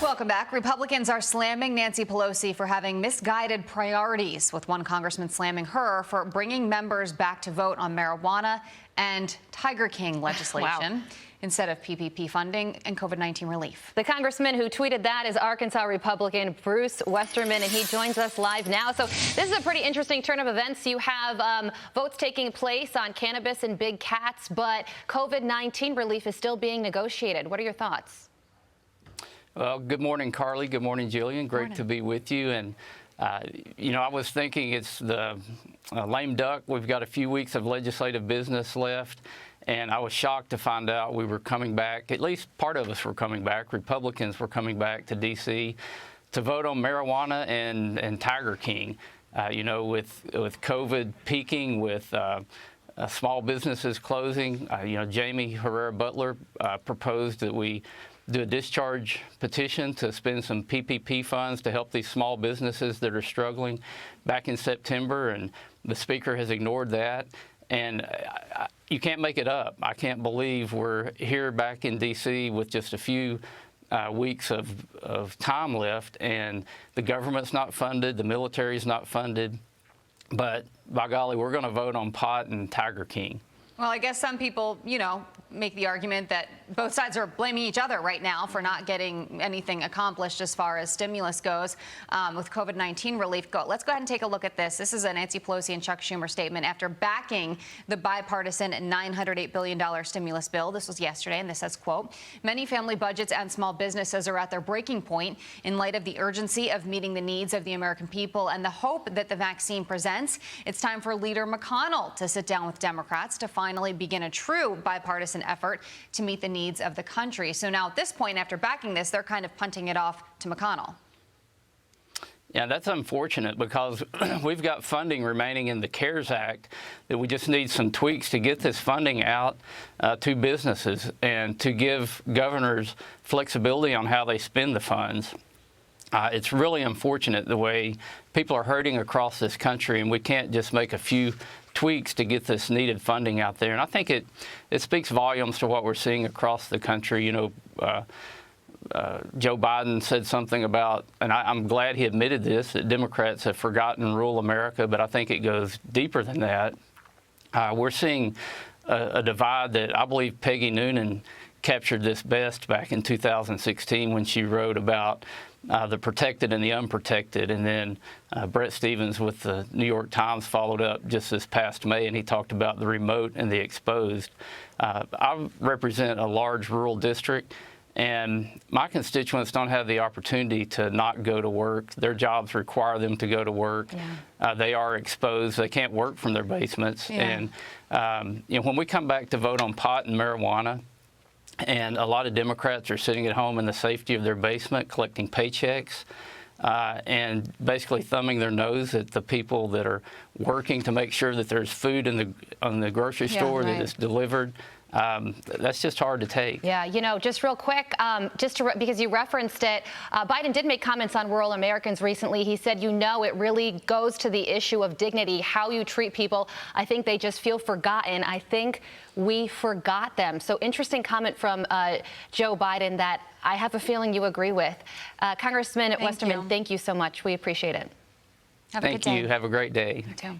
Welcome back. Republicans are slamming Nancy Pelosi for having misguided priorities, with one congressman slamming her for bringing members back to vote on marijuana and Tiger King legislation instead of PPP funding and COVID-19 relief. The congressman who tweeted that is Arkansas Republican Bruce Westerman, and he joins us live now. So this is a pretty interesting turn of events. You have votes taking place on cannabis and big cats, but COVID-19 relief is still being negotiated. What are your thoughts? Well, good morning, Carly. Good morning, Jillian. Great to be with you. And, you know, I was thinking it's the lame duck. We've got a few weeks of legislative business left. And I was shocked to find out we were coming back, at least part of us were coming back, Republicans were coming back to D.C. to vote on marijuana and Tiger King. You know, with COVID peaking, with small businesses closing, you know, Jamie Herrera Butler proposed that we do a discharge petition to spend some PPP funds to help these small businesses that are struggling back in September, and the Speaker has ignored that. And you can't make it up. I can't believe we're here back in D.C. with just a few weeks of time left, and the government's not funded, the military's not funded, but by golly, we're going to vote on pot and Tiger King. Well, I guess some people, you know, make the argument that both sides are blaming each other right now for not getting anything accomplished as far as stimulus goes with COVID-19 relief. Let's go ahead and take a look at this. This is a Nancy Pelosi and Chuck Schumer statement after backing the bipartisan $908 billion stimulus bill. This was yesterday, and this says, quote, "Many family budgets and small businesses are at their breaking point in light of the urgency of meeting the needs of the American people and the hope that the vaccine presents. It's time for Leader McConnell to sit down with Democrats to finally begin a true bipartisan effort to meet the needs of the country." So now at this point, after backing this, they're kind of punting it off to McConnell. Yeah, that's unfortunate because we've got funding remaining in the CARES Act that we just need some tweaks to get this funding out to businesses and to give governors flexibility on how they spend the funds. It's really unfortunate the way people are hurting across this country, and we can't just make a few tweaks to get this needed funding out there. And I think it speaks volumes to what we're seeing across the country. You know, Joe Biden said something about, and I'm glad he admitted this, that Democrats have forgotten rural America, but I think it goes deeper than that. We're seeing a divide that I believe Peggy Noonan captured this best back in 2016 when she wrote about the protected and the unprotected, and then Brett Stevens with the New York Times followed up just this past May, and he talked about the remote and the exposed. I represent a large rural district, and my constituents don't have the opportunity to not go to work. Their jobs require them to go to work. Yeah. They are exposed. They can't work from their basements. Yeah. And you know, when we come back to vote on pot and marijuana, and a lot of Democrats are sitting at home in the safety of their basement collecting paychecks and basically thumbing their nose at the people that are working to make sure that there's food in the grocery store that is delivered. That's just hard to take. Yeah, you know, just real quick, because you referenced it, Biden did make comments on rural Americans recently. He said, you know, it really goes to the issue of dignity, how you treat people. I think they just feel forgotten. I think we forgot them. So interesting comment from Joe Biden that I have a feeling you agree with. Congressman Westerman, thank you so much. We appreciate it. Have a good day. Thank you. Have a great day. You too.